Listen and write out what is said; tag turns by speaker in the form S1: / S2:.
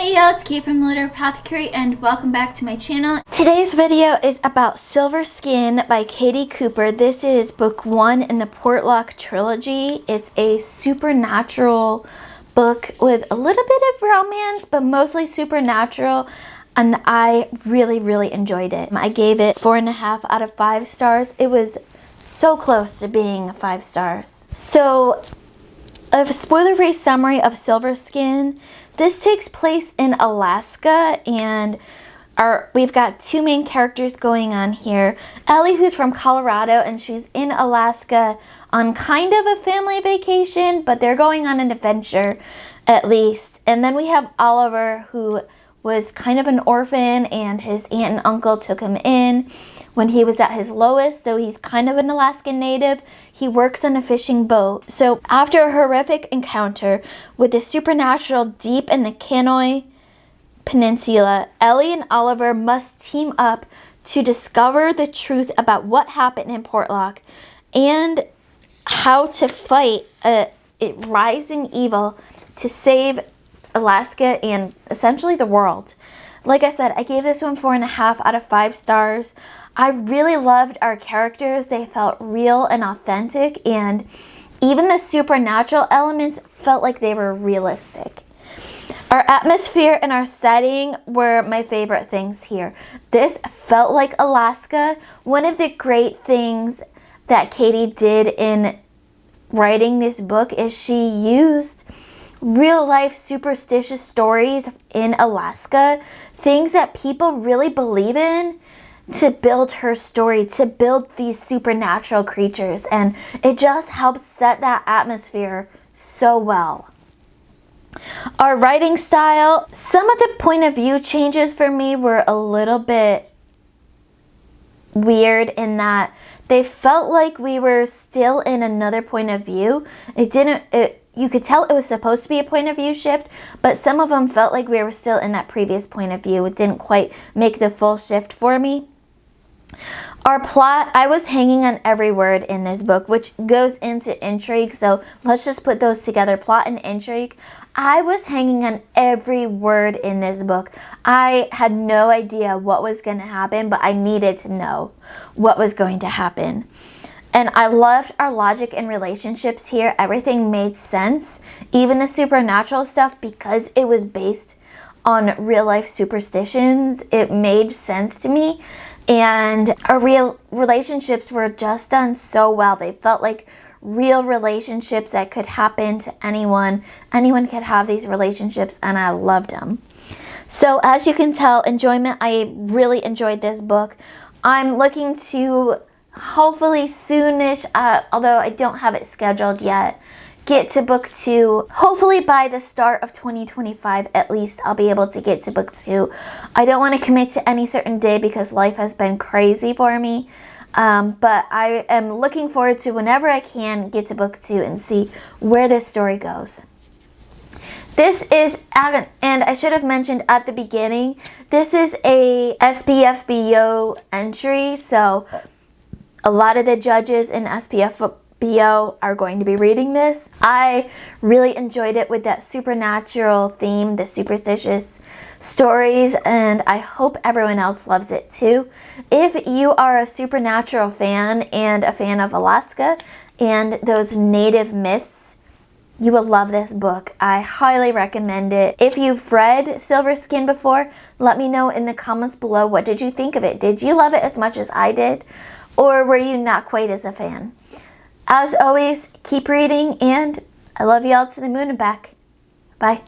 S1: Hey y'all, it's Caitee from the Apothecary and welcome back to my channel. Today's video is about Silverskin by Caitee Cooper. This is book 1 in the Portlock trilogy. It's a supernatural book with a little bit of romance, but mostly supernatural, and I really enjoyed it. I gave it 4.5 out of 5 stars. It was so close to being 5 stars. So, a spoiler-free summary of Silverskin. This takes place in Alaska, and we've got two main characters going on here. Ellie, who's from Colorado, and she's in Alaska on kind of a family vacation, but they're going on an adventure at least. And then we have Oliver, who was kind of an orphan, and his aunt and uncle took him in when he was at his lowest, so he's kind of an Alaskan native. He works on a fishing boat. So after a horrific encounter with the supernatural deep in the Kenai Peninsula, Ellie and Oliver must team up to discover the truth about what happened in Portlock and how to fight a rising evil to save Alaska and essentially the world. Like I said, I gave this one 4.5 out of 5 stars. I really loved our characters. They felt real and authentic, and even the supernatural elements felt like they were realistic. Our atmosphere and our setting were my favorite things here. This felt like Alaska. One of the great things that Caitee did in writing this book is she used real life superstitious stories in Alaska, things that people really believe in, to build her story, to build these supernatural creatures, and it just helps set that atmosphere so well. Our writing style, some of the point of view changes for me were a little bit weird in that they felt like we were still in another point of view. You could tell it was supposed to be a point of view shift, but some of them felt like we were still in that previous point of view. It didn't quite make the full shift for me. Our plot, I was hanging on every word in this book, which goes into Intrigue, so let's just put those together, plot and Intrigue. I was hanging on every word in this book. I had no idea what was going to happen, but I needed to know what was going to happen. And I loved our logic and relationships here. Everything made sense, even the supernatural stuff, because it was based on real life superstitions. It made sense to me. And our real relationships were just done so well. They felt like real relationships that could happen to anyone. Anyone could have these relationships, and I loved them. So as you can tell, enjoyment, I really enjoyed this book. I'm looking to hopefully soonish, although I don't have it scheduled yet, get to book 2. Hopefully by the start of 2025 at least I'll be able to get to book 2. I don't want to commit to any certain day because life has been crazy for me, but I am looking forward to whenever I can get to book 2 and see where this story goes. This is, and I should have mentioned at the beginning, this is a SPFBO entry, so a lot of the judges in SPFBO are going to be reading this. I really enjoyed it with that supernatural theme, the superstitious stories, and I hope everyone else loves it too. If you are a supernatural fan and a fan of Alaska and those native myths, you will love this book. I highly recommend it. If you've read Silverskin before, let me know in the comments below, what did you think of it? Did you love it as much as I did? Or were you not quite as a fan? As always, keep reading, and I love you all to the moon and back. Bye.